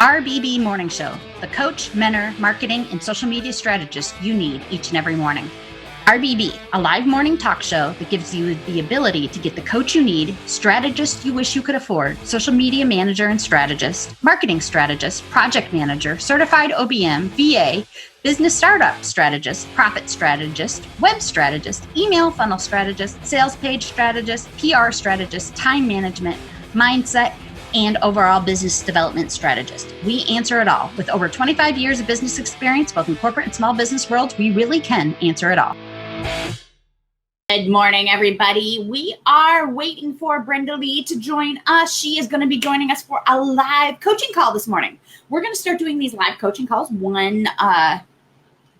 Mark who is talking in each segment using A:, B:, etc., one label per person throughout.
A: RBB Morning Show, the coach, mentor, marketing, and social media strategist you need each and every morning. RBB, a live morning talk show that gives you the ability to get the coach you need, strategist you wish you could afford, social media manager and strategist, marketing strategist, project manager, certified OBM, VA, business startup strategist, profit strategist, web strategist, email funnel strategist, sales page strategist, PR strategist, time management, mindset, and overall business development strategist. We answer it all. With over 25 years of business experience, both in corporate and small business worlds, we really can answer it all. Good morning, everybody. We are waiting for Brenda Lee to join us. She is going to be joining us for a live coaching call this morning. We're going to start doing these live coaching calls one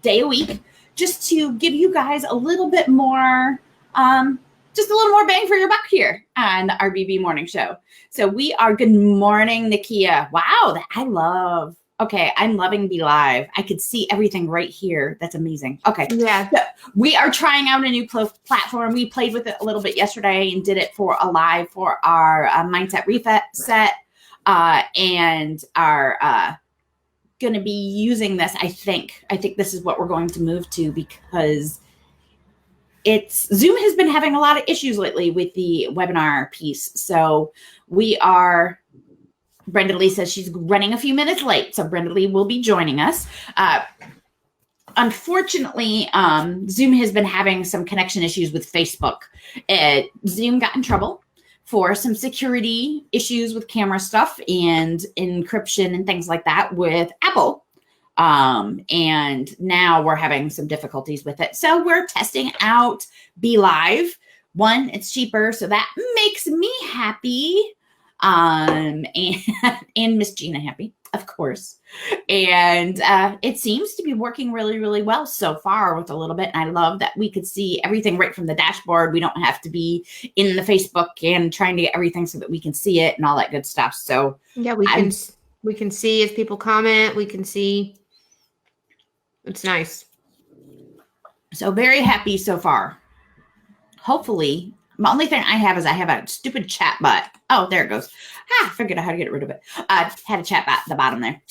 A: day a week, just to give you guys a little bit more, just a little more bang for your buck here on the RBB Morning Show. So we are, good morning, Nakia. Wow, I'm loving Be Live. I could see everything right here. That's amazing. Okay.
B: Yeah.
A: So we are trying out a new platform. We played with it a little bit yesterday and did it for a live for our Mindset Reset and are going to be using this. I think this is what we're going to move to, because Zoom has been having a lot of issues lately with the webinar piece. So Brenda Lee says she's running a few minutes late. So Brenda Lee will be joining us. Unfortunately, Zoom has been having some connection issues with Facebook. Zoom got in trouble for some security issues with camera stuff and encryption and things like that with Apple. And now we're having some difficulties with it. So we're testing out Be Live. One, it's cheaper, so that makes me happy. And Miss Gina happy, of course. And it seems to be working really, really well so far with a little bit. And I love that we could see everything right from the dashboard. We don't have to be in the Facebook and trying to get everything so that we can see it and all that good stuff. So
B: yeah, we can see if people comment. We can see. It's nice.
A: So very happy so far. Hopefully, the only thing I have is I have a stupid chat bot. Oh, there it goes. I figured out how to get rid of it. I had a chat bot at the bottom there.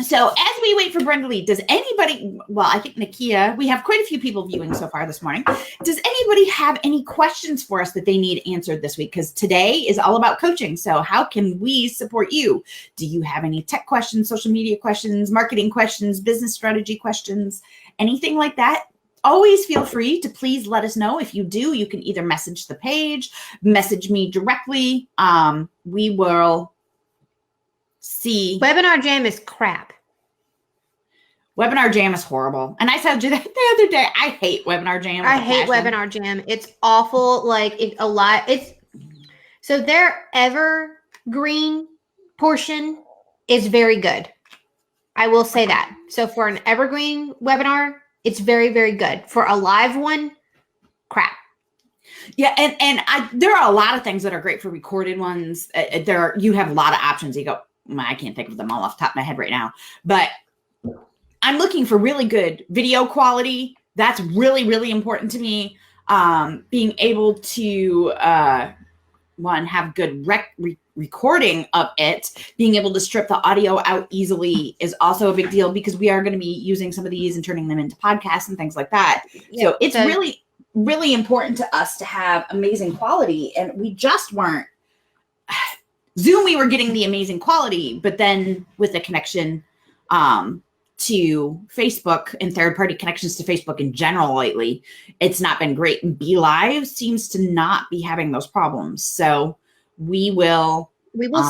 A: So as we wait for Brenda Lee, does anybody, well, I think Nakia, we have quite a few people viewing so far this morning. Does anybody have any questions for us that they need answered this week? Because today is all about coaching. So how can we support you? Do you have any tech questions, social media questions, marketing questions, business strategy questions, anything like that? Always feel free to please let us know. If you do, you can either message the page, message me directly. We will see.
B: Webinar Jam is crap.
A: Webinar Jam is horrible. And I said that the other day, I hate Webinar Jam.
B: I hate Webinar Jam. It's awful. So their evergreen portion is very good. I will say that. So for an evergreen webinar, it's very, very good. For a live one, crap.
A: Yeah, and there are a lot of things that are great for recorded ones. You have a lot of options. You go, I can't think of them all off the top of my head right now. But I'm looking for really good video quality. That's really, really important to me. Being able to, have good recording of it. Being able to strip the audio out easily is also a big deal, because we are going to be using some of these and turning them into podcasts and things like that. Yeah, so it's really, really important to us to have amazing quality. And we just weren't. Zoom, we were getting the amazing quality, but then with the connection to Facebook and third-party connections to Facebook in general lately, it's not been great. And Be Live seems to not be having those problems. So we will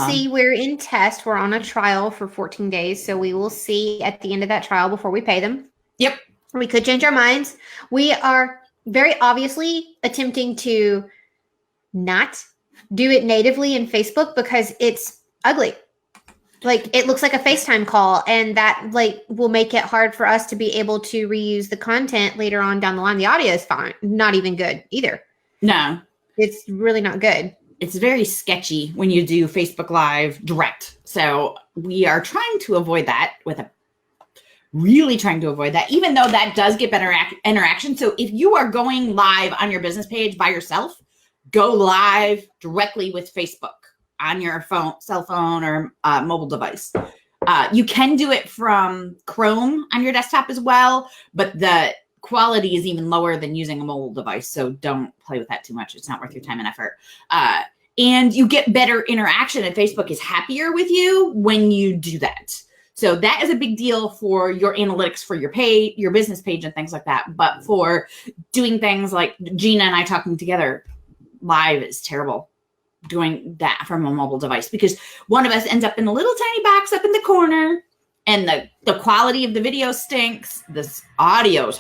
B: see. We're in test. We're on a trial for 14 days. So we will see at the end of that trial before we pay them.
A: Yep.
B: We could change our minds. We are very obviously attempting to not do it natively in Facebook because it's ugly. It looks like a FaceTime call, and that will make it hard for us to be able to reuse the content later on down the line. The audio is fine. Not even good either.
A: No.
B: It's really not good.
A: It's very sketchy when you do Facebook Live direct. So we are trying to avoid that even though that does get better interaction. So if you are going live on your business page by yourself, go live directly with Facebook on your phone, cell phone, or mobile device.
C: You can do it from Chrome on your desktop as well, but the quality is even lower than using a mobile device. So don't play with that too much. It's not worth your time and effort. And you get better interaction, and Facebook is happier with you when you do that. So that is a big deal for your analytics for your page, your business page, and things like that. But for doing things like Gina and I talking together live is terrible. Doing that from a mobile device, because one of us ends up in a little tiny box up in the corner, and the quality of the video stinks. This audio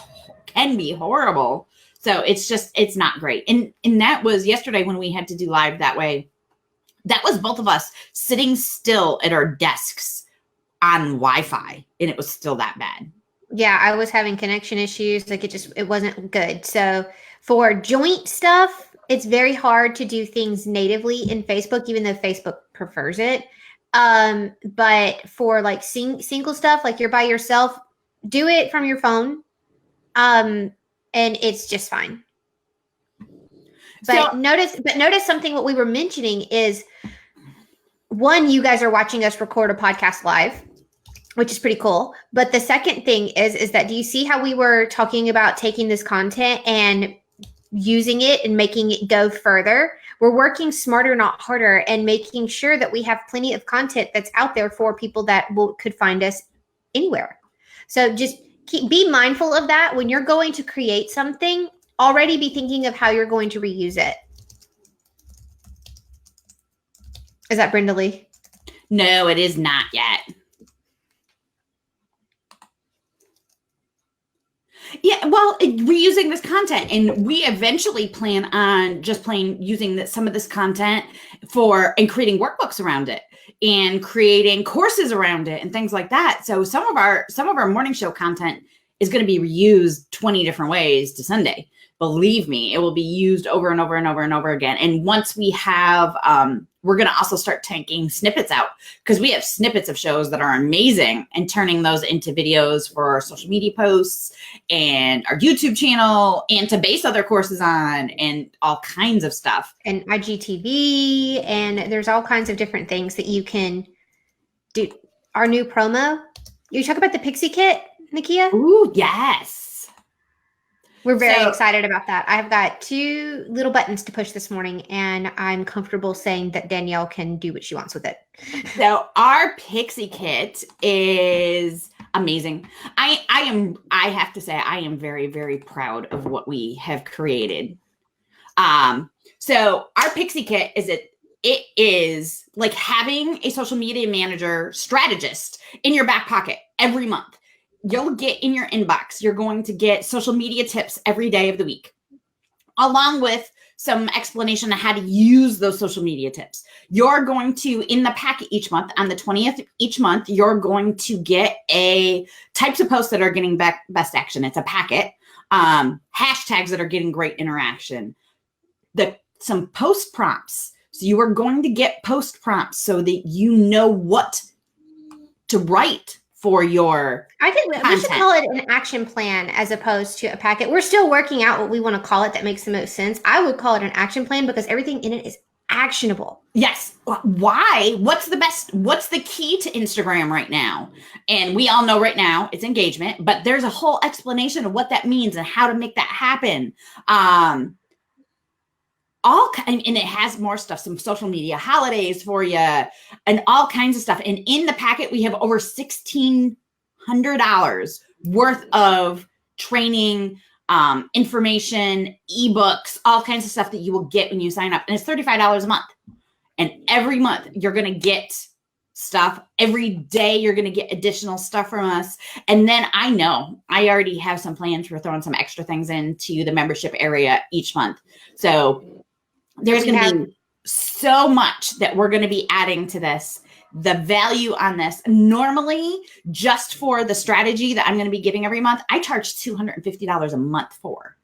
C: can be horrible. So it's not great. And that was yesterday when we had to do live that way. That was both of us sitting still at our desks on Wi-Fi, and it was still that bad.
B: Yeah, I was having connection issues. Like it wasn't good. So for joint stuff, it's very hard to do things natively in Facebook, even though Facebook prefers it. But for like single stuff, like you're by yourself, do it from your phone. And it's just fine. But notice something. What we were mentioning is, one, you guys are watching us record a podcast live, which is pretty cool. But the second thing is that, do you see how we were talking about taking this content and using it and making it go further? We're working smarter, not harder, and making sure that we have plenty of content that's out there for people that could find us anywhere. So just be mindful of that. When you're going to create something, already be thinking of how you're going to reuse it. Is that Brenda Lee?
C: No, it is not yet. Yeah, well, reusing this content, and we eventually plan on just using some of this content and creating workbooks around it and creating courses around it and things like that. So some of our morning show content is going to be reused 20 different ways to Sunday. Believe me, it will be used over and over and over and over again. And once we have, we're going to also start taking snippets out, because we have snippets of shows that are amazing, and turning those into videos for our social media posts and our YouTube channel, and to base other courses on, and all kinds of stuff.
B: And IGTV, and there's all kinds of different things that you can do. Our new promo. You talk about the Pixie Kit, Nakia?
C: Ooh, yes.
B: We're very excited about that. I've got 2 little buttons to push this morning, and I'm comfortable saying that Danielle can do what she wants with it.
C: So our Pixie Kit is amazing. I have to say, I am very, very proud of what we have created. So our Pixie Kit it is like having a social media manager strategist in your back pocket every month. You'll get in your inbox, you're going to get social media tips every day of the week, along with some explanation of how to use those social media tips. You're going to, in the packet each month, on the 20th each month, you're going to get types of posts that are getting best action. It's a packet. Hashtags that are getting great interaction. Some post prompts. So you are going to get post prompts so that you know what to write for your content.
B: We should call it an action plan as opposed to a packet. We're still working out what we want to call it that makes the most sense. I would call it an action plan, because everything in it is actionable.
C: Yes. Why? What's the key to Instagram right now? And we all know right now it's engagement, but there's a whole explanation of what that means and how to make that happen. And it has more stuff, some social media holidays for you, and all kinds of stuff. And in the packet, we have over $1,600 worth of training, information, ebooks, all kinds of stuff that you will get when you sign up. And it's $35 a month. And every month you're going to get stuff. Every day you're going to get additional stuff from us. And then I know I already have some plans for throwing some extra things into the membership area each month. So there's going to be so much that we're going to be adding to this. The value on this, normally, just for the strategy that I'm going to be giving every month, I charge $250 a month for.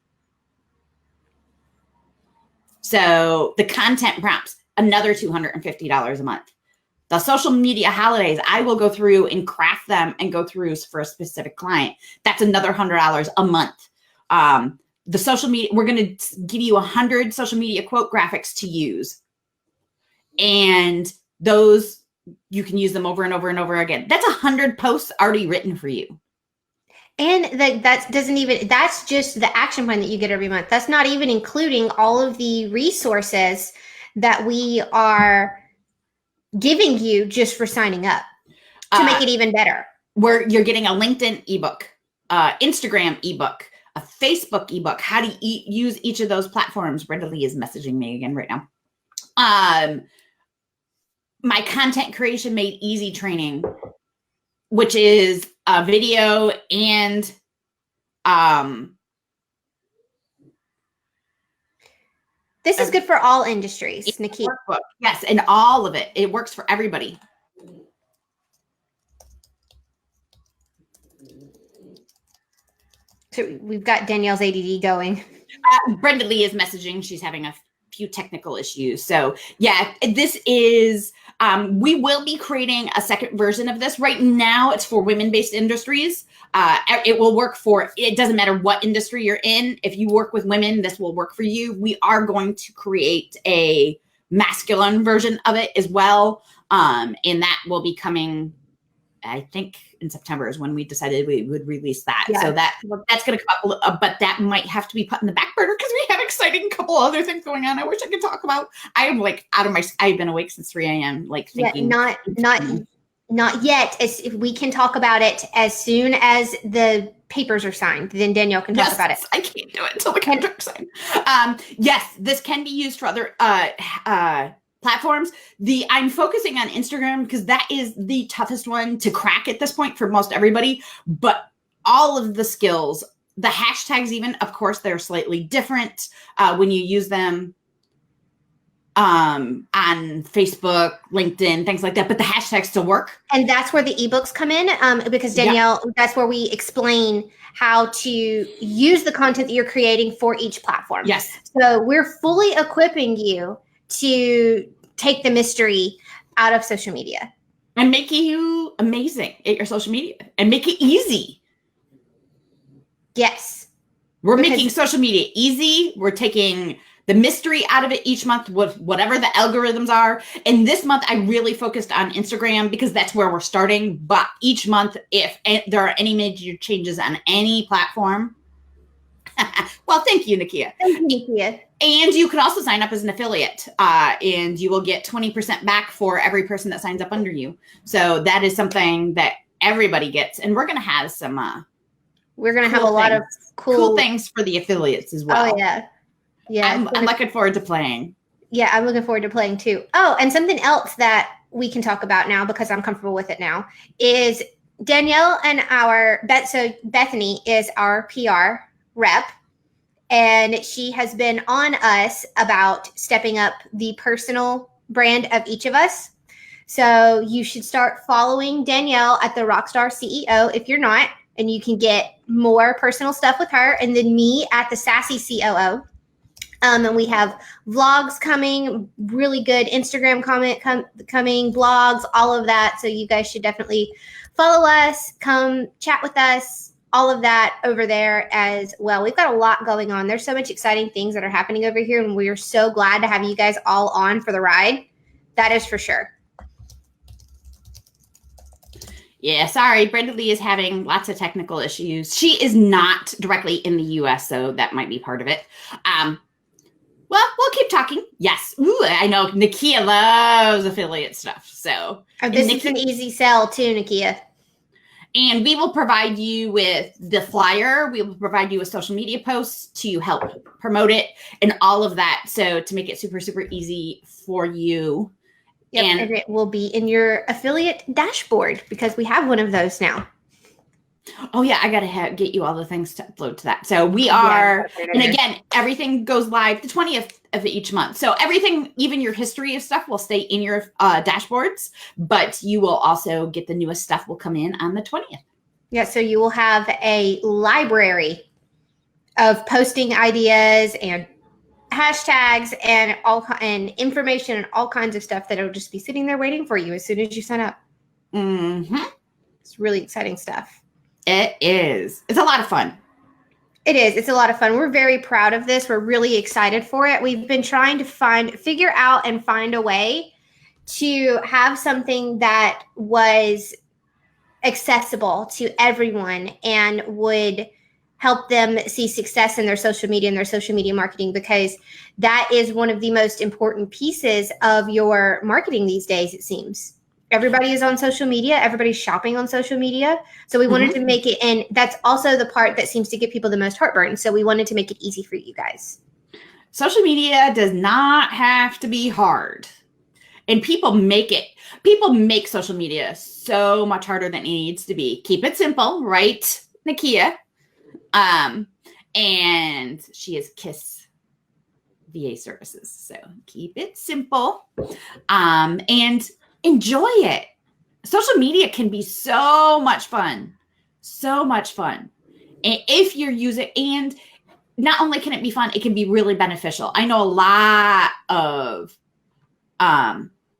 C: So the content prompts, another $250 a month. The social media holidays, I will go through and craft them and go through for a specific client. That's another $100 a month. The social media, we're going to give you 100 social media quote graphics to use. And those you can use them over and over and over again. That's 100 posts already written for you.
B: And that's just the action plan that you get every month. That's not even including all of the resources that we are giving you just for signing up to make it even better.
C: Where you're getting a LinkedIn ebook, Instagram ebook, a Facebook ebook, how to use each of those platforms. Brenda Lee is messaging me again right now. My content creation made easy training, which is a video and
B: this is good for all industries, Nikki.
C: Yes, and all of it. It works for everybody.
B: So we've got Danielle's ADD going.
C: Brenda Lee is messaging. She's having a few technical issues. So yeah, this is, we will be creating a second version of this. Right now it's for women-based industries. It will work for, it doesn't matter what industry you're in. If you work with women, this will work for you. We are going to create a masculine version of it as well. And that will be coming, I think in September is when we decided we would release that. Yeah. So that's going to come up, but that might have to be put in the back burner because we have exciting couple other things going on. I wish I could talk about. I am like I've been awake since 3 a.m. like thinking.
B: Yeah, not yet. If we can talk about it as soon as the papers are signed, then Danielle can talk about it.
C: I can't do it until the contract's signed. Yes, this can be used for other platforms. I'm focusing on Instagram because that is the toughest one to crack at this point for most everybody. But all of the skills, the hashtags even, of course, they're slightly different when you use them on Facebook, LinkedIn, things like that. But the hashtags still work.
B: And that's where the ebooks come in because Danielle, that's where we explain how to use the content that you're creating for each platform.
C: Yes.
B: So we're fully equipping you to take the mystery out of social media
C: and make you amazing at your social media and make it easy.
B: Yes.
C: We're making social media easy. We're taking the mystery out of it each month with whatever the algorithms are. And this month I really focused on Instagram because that's where we're starting. But each month, if there are any major changes on any platform, well, thank you, Nakia.
B: Thank you, Nakia.
C: And you could also sign up as an affiliate and you will get 20% back for every person that signs up under you. So that is something that everybody gets. And we're going to have some
B: we're going to have a lot of
C: cool things for the affiliates as well.
B: Oh, yeah. Yeah.
C: I'm looking forward to playing.
B: Yeah, I'm looking forward to playing too. Oh, and something else that we can talk about now because I'm comfortable with it now is Danielle and so Bethany is our PR rep. And she has been on us about stepping up the personal brand of each of us. So you should start following Danielle at the Rockstar CEO if you're not, and you can get more personal stuff with her. And then me at the Sassy COO. And we have vlogs coming, really good Instagram coming, blogs, all of that. So you guys should definitely follow us, come chat with us. All of that over there as well. We've got a lot going on. There's so much exciting things that are happening over here, and we are so glad to have you guys all on for the ride. That is for sure.
C: Yeah, sorry. Brenda Lee is having lots of technical issues. She is not directly in the U.S., so that might be part of it. Well, we'll keep talking. Yes. Ooh, I know Nakia loves affiliate stuff. So
B: this is an easy sell too, Nakia.
C: And we will provide you with the flyer. We will provide you with social media posts to help promote it and all of that. So to make it super, super easy for you.
B: Yep, and it will be in your affiliate dashboard because we have one of those now.
C: Oh, yeah. I got to get you all the things to upload to that. So we are, and again, everything goes live the 20th of each month. So everything, even your history of stuff will stay in your dashboards, but you will also get the newest stuff will come in on the 20th.
B: Yeah. So you will have a library of posting ideas and hashtags and information and all kinds of stuff that will just be sitting there waiting for you as soon as you sign up.
C: Mm-hmm.
B: It's really exciting stuff.
C: It is. It's a lot of fun.
B: It is. It's a lot of fun. We're very proud of this. We're really excited for it. We've been trying to figure out and find a way to have something that was accessible to everyone and would help them see success in their social media and their social media marketing, because that is one of the most important pieces of your marketing these days, it seems. Everybody is on social media. Everybody's shopping on social media. So we wanted to make it, and that's also the part that seems to give people the most heartburn. So we wanted to make it easy for you guys.
C: Social media does not have to be hard. And people make social media so much harder than it needs to be. Keep it simple, right, Nakia? And she is KISS VA services. So keep it simple, and enjoy it. Social media can be so much fun. So much fun. And if you're using, and not only can it be fun, it can be really beneficial. I know a lot of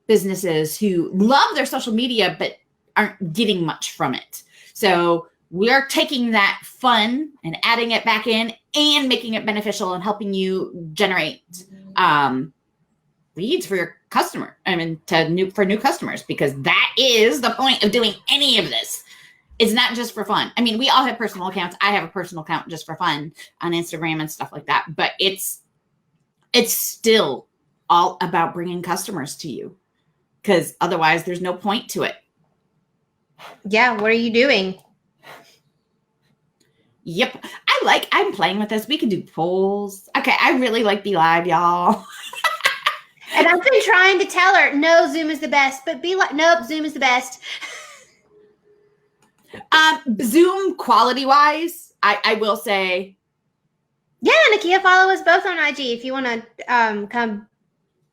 C: businesses who love their social media but aren't getting much from it. So we're taking that fun and adding it back in and making it beneficial and helping you generate leads for your customer. I mean, for new customers, because that is the point of doing any of this. It's not just for fun. I mean, we all have personal accounts. I have a personal account just for fun on Instagram and stuff like that. But it's still all about bringing customers to you, because otherwise there's no point to it.
B: Yeah. What are you doing?
C: Yep. I'm playing with this. We can do polls. Okay. I really like Be Live, y'all.
B: And I've been trying to tell her, no, Zoom is the best, but nope, Zoom is the best.
C: Zoom quality wise, I will say.
B: Yeah, Nakia, follow us both on IG if you want to come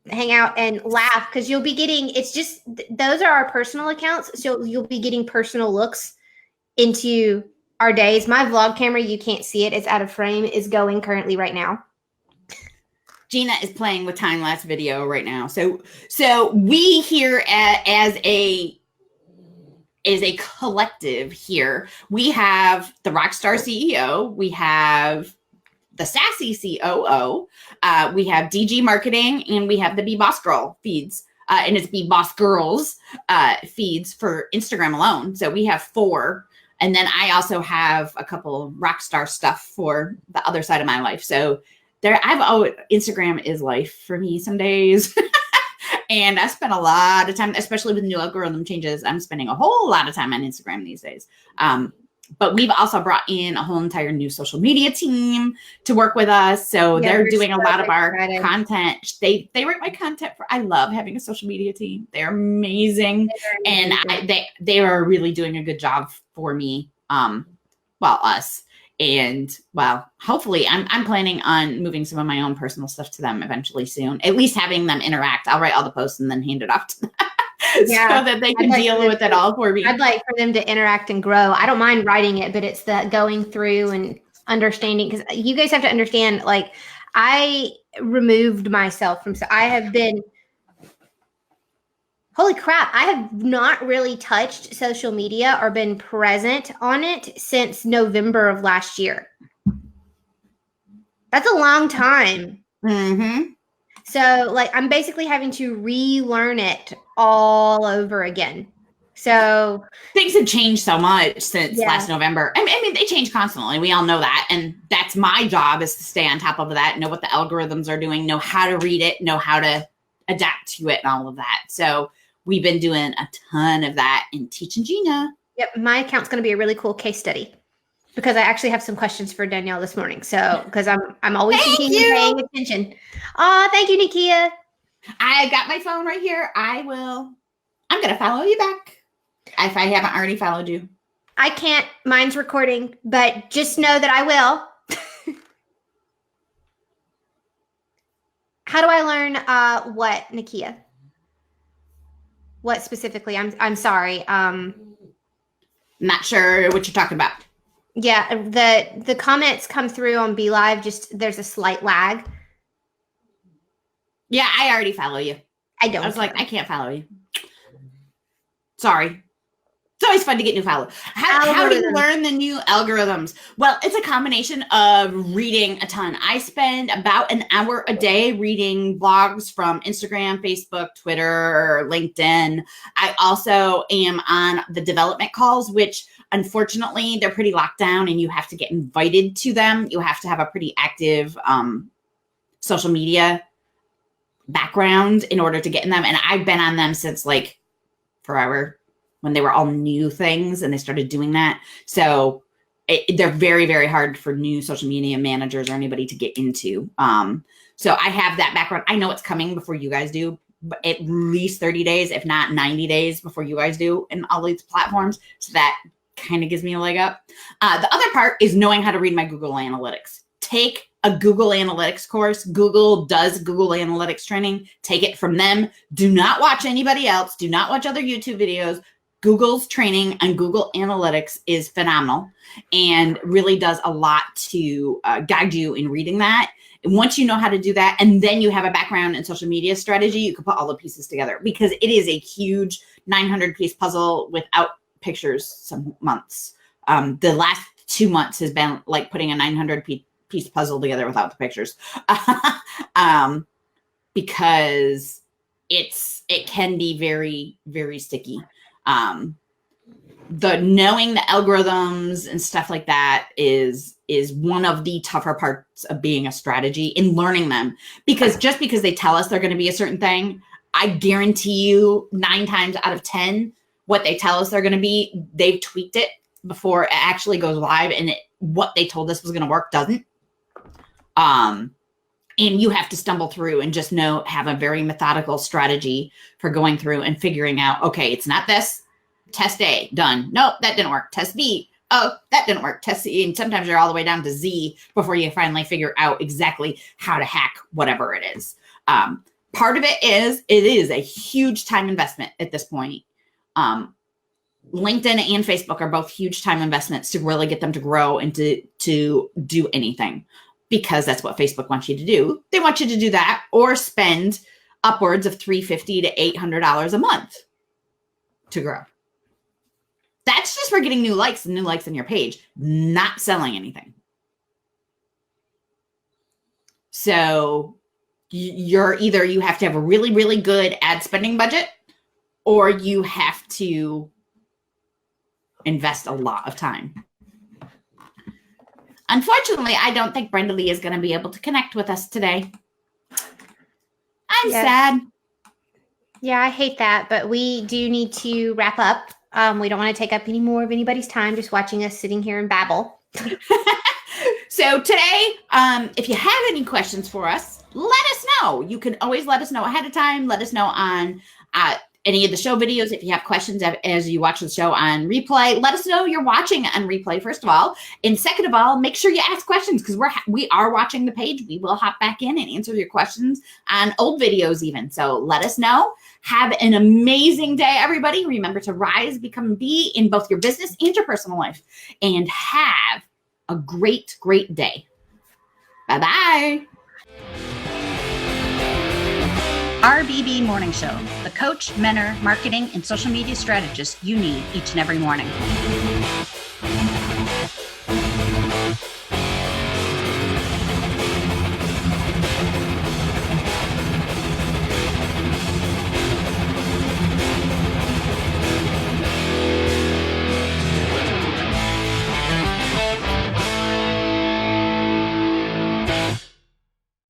B: hang out and laugh, because you'll be getting, it's just, those are our personal accounts. So you'll be getting personal looks into our days. My vlog camera, you can't see it, it's out of frame, is going currently right now.
C: Gina is playing with time-lapse video right now. So we here as a collective here, we have the Rockstar CEO, we have the Sassy COO, we have DG Marketing, and we have the Be Boss Girl feeds. And it's Be Boss Girls feeds for Instagram alone. So we have 4. And then I also have a couple Rockstar stuff for the other side of my life. So Instagram is life for me some days. And I spend a lot of time, especially with new algorithm changes, I'm spending a whole lot of time on Instagram these days. But we've also brought in a whole entire new social media team to work with us. So they're doing a lot of our content. They write my content I love having a social media team. They're amazing. And they are really doing a good job for me. Us. And hopefully I'm planning on moving some of my own personal stuff to them eventually soon, at least having them interact. I'll write all the posts and then hand it off to them so that they can deal with it all for me.
B: I'd like for them to interact and grow. I don't mind writing it, but it's the going through and understanding, because you guys have to understand, like, I removed myself from, I have been, holy crap, I have not really touched social media or been present on it since November of last year. That's a long time.
C: Mm-hmm.
B: So, like, I'm basically having to relearn it all over again. So
C: things have changed so much since last November. I mean, they change constantly. We all know that. And that's my job, is to stay on top of that, know what the algorithms are doing, know how to read it, know how to adapt to it and all of that. So we've been doing a ton of that and teaching Gina.
B: Yep. My account's going to be a really cool case study, because I actually have some questions for Danielle this morning. So, because I'm always thinking and paying attention. Oh, thank you, Nakia.
C: I got my phone right here. I'm going to follow you back if I haven't already followed you.
B: I can't. Mine's recording, but just know that I will. How do I learn what, Nakia? What specifically? I'm sorry.
C: Not sure what you're talking about.
B: Yeah, the comments come through on Be Live. Just there's a slight lag.
C: Yeah, I already follow you.
B: I was
C: like, I can't follow you. Sorry. It's always fun to get new followers. How do you
B: Algorithms.
C: learn the new algorithms? Well, it's a combination of reading a ton. I spend about an hour a day reading blogs from Instagram, Facebook, Twitter, LinkedIn. I also am on the development calls, which unfortunately they're pretty locked down and you have to get invited to them. You have to have a pretty active social media background in order to get in them. And I've been on them since like forever, when they were all new things and they started doing that. So they're very, very hard for new social media managers or anybody to get into. So I have that background. I know it's coming before you guys do, but at least 30 days, if not 90 days before you guys do in all these platforms. So that kind of gives me a leg up. The other part is knowing how to read my Google Analytics. Take a Google Analytics course. Google does Google Analytics training. Take it from them. Do not watch anybody else. Do not watch other YouTube videos. Google's training on Google Analytics is phenomenal and really does a lot to guide you in reading that. And once you know how to do that, and then you have a background in social media strategy, you can put all the pieces together, because it is a huge 900-piece puzzle without pictures some months. The last 2 months has been like putting a 900-piece puzzle together without the pictures, because it can be very, very sticky. The knowing the algorithms and stuff like that is one of the tougher parts of being a strategy, in learning them, because just because they tell us they're going to be a certain thing, I guarantee you 9 times out of 10, what they tell us they're going to be, they've tweaked it before it actually goes live, and what they told us was going to work doesn't. And you have to stumble through and just have a very methodical strategy for going through and figuring out, okay, it's not this. Test A, done. Nope, that didn't work. Test B, oh, that didn't work. Test C. And sometimes you're all the way down to Z before you finally figure out exactly how to hack whatever it is. Part of it is a huge time investment at this point. LinkedIn and Facebook are both huge time investments to really get them to grow and to do anything, because that's what Facebook wants you to do. They want you to do that or spend upwards of $350 to $800 a month to grow. That's just for getting new likes on your page, not selling anything. So you have to have a really, really good ad spending budget, or you have to invest a lot of time. Unfortunately, I don't think Brenda Lee is going to be able to connect with us today. I'm sad.
B: Yeah, I hate that, but we do need to wrap up. We don't want to take up any more of anybody's time just watching us sitting here and babble.
C: So today, if you have any questions for us, let us know. You can always let us know ahead of time. Let us know on any of the show videos. If you have questions as you watch the show on replay, let us know you're watching on replay, first of all. And second of all, make sure you ask questions, because we are watching the page. We will hop back in and answer your questions on old videos even. So let us know. Have an amazing day, everybody. Remember to rise, become, and be in both your business and your personal life. And have a great, great day. Bye-bye.
A: RBB Morning Show, the coach, mentor, marketing, and social media strategist you need each and every morning.